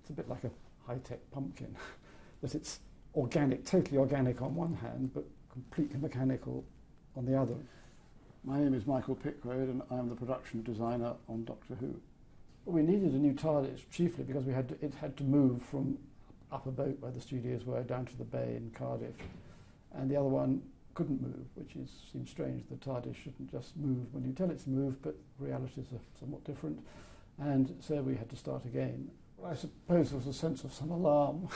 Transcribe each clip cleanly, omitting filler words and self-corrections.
It's a bit like a high-tech pumpkin, that it's organic, totally organic on one hand, but completely mechanical on the other. My name is Michael Pickwoad, and I'm the production designer on Doctor Who. Well, we needed a new TARDIS chiefly because it had to move from up a boat where the studios were down to the bay in Cardiff, and the other one couldn't move, which seems strange. The TARDIS shouldn't just move when you tell it to move, but realities are somewhat different, and so we had to start again. I suppose there was a sense of some alarm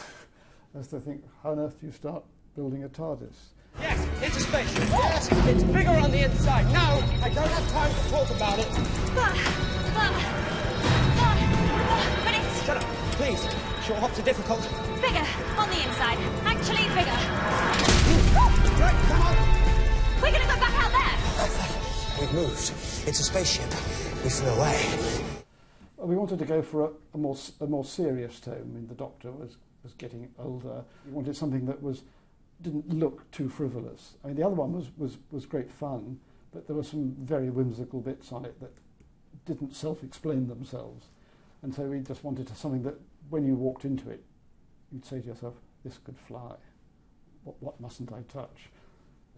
as to think, how on earth do you start building a TARDIS? Yes, it's a spaceship. Yes, it's bigger on the inside. No, I don't have time to talk about it. But it's... Shut up, please. Short hops are difficult. Bigger on the inside. Actually bigger. Right, come on. We're going to go back out there. We've moved. It's a spaceship. We flew away. Well, we wanted to go for a more serious tone. I mean, the Doctor was getting older. We wanted something that didn't look too frivolous. I mean, the other one was great fun, but there were some very whimsical bits on it that didn't self-explain themselves. And so we just wanted something that, when you walked into it, you'd say to yourself, this could fly. What mustn't I touch?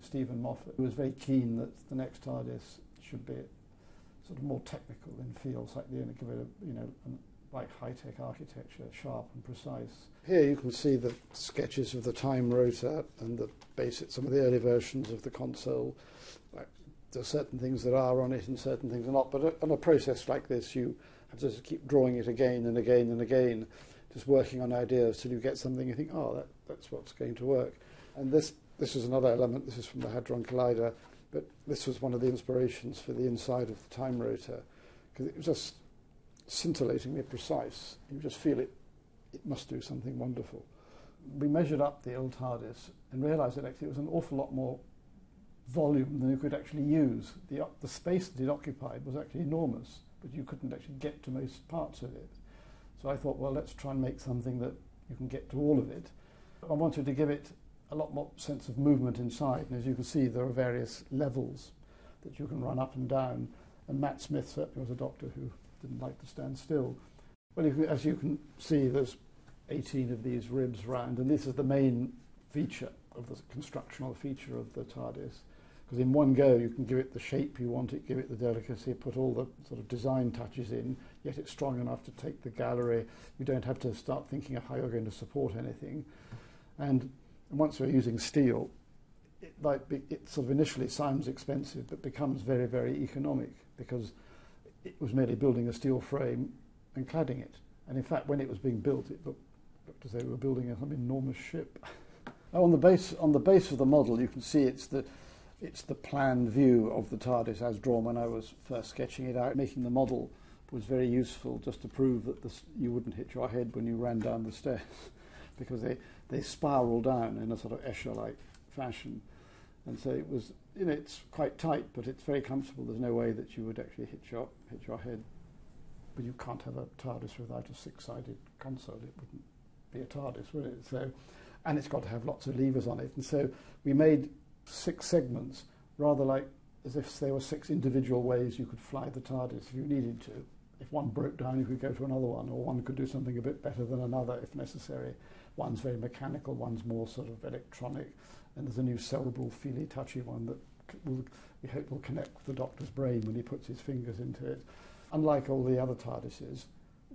Stephen Moffat was very keen that the next TARDIS should be sort of more technical in feel, slightly, and give it like high-tech architecture, sharp and precise. Here you can see the sketches of the time rotor and some of the early versions of the console. Like, there are certain things that are on it and certain things are not, but on a process like this you have to just keep drawing it again and again and again, just working on ideas till you get something you think, oh, that's what's going to work. And this is another element. This is from the Hadron Collider, but this was one of the inspirations for the inside of the time rotor, because it was just scintillatingly precise. You just feel it must do something wonderful. We measured up the old TARDIS and realised that actually it was an awful lot more volume than you could actually use. The space that it occupied was actually enormous, but you couldn't actually get to most parts of it. So I thought, well, let's try and make something that you can get to all of it. I wanted to give it a lot more sense of movement inside, and as you can see, there are various levels that you can run up and down, and Matt Smith certainly was a Doctor who didn't like to stand still. Well, as you can see, there's 18 of these ribs round, and this is the main feature of the constructional feature of the TARDIS, because in one go you can give it the shape you want it, give it the delicacy, put all the sort of design touches in, yet it's strong enough to take the gallery. You don't have to start thinking of how you're going to support anything. And once we're using steel, it sort of initially sounds expensive, but becomes very, very economic, because it was merely building a steel frame and cladding it. And in fact, when it was being built, it looked as though we were building some enormous ship. On the base of the model, you can see it's the planned view of the TARDIS as drawn when I was first sketching it out. Making the model was very useful just to prove that you wouldn't hit your head when you ran down the stairs, because they spiral down in a sort of Escher-like fashion. And so it was, it's quite tight, but it's very comfortable. There's no way that you would actually hit your head. But you can't have a TARDIS without a six-sided console. It wouldn't be a TARDIS, would it? So, and it's got to have lots of levers on it. And so we made 6 segments, rather like as if there were 6 individual ways you could fly the TARDIS if you needed to. If one broke down, you could go to another one, or one could do something a bit better than another if necessary. One's very mechanical, one's more sort of electronic, and there's a new cerebral, feely, touchy one that we hope will connect with the Doctor's brain when he puts his fingers into it. Unlike all the other TARDISes,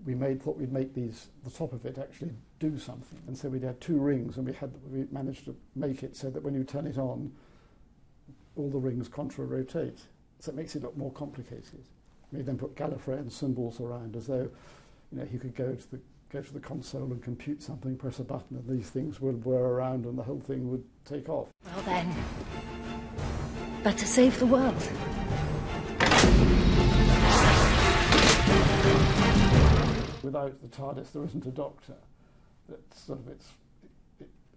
we thought we'd make the top of it actually do something. And so we had 2 rings, and we managed to make it so that when you turn it on, all the rings contra-rotate. So it makes it look more complicated. We then put Gallifreyan symbols around, as though he could go to the console and compute something, press a button, and these things would whir around and the whole thing would take off. Well then, better save the world. Without the TARDIS, there isn't a Doctor. That sort of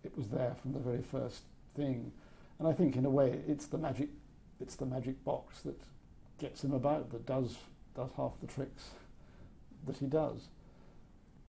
it was there from the very first thing, and I think in a way it's the magic box that gets him about, that does half the tricks that he does.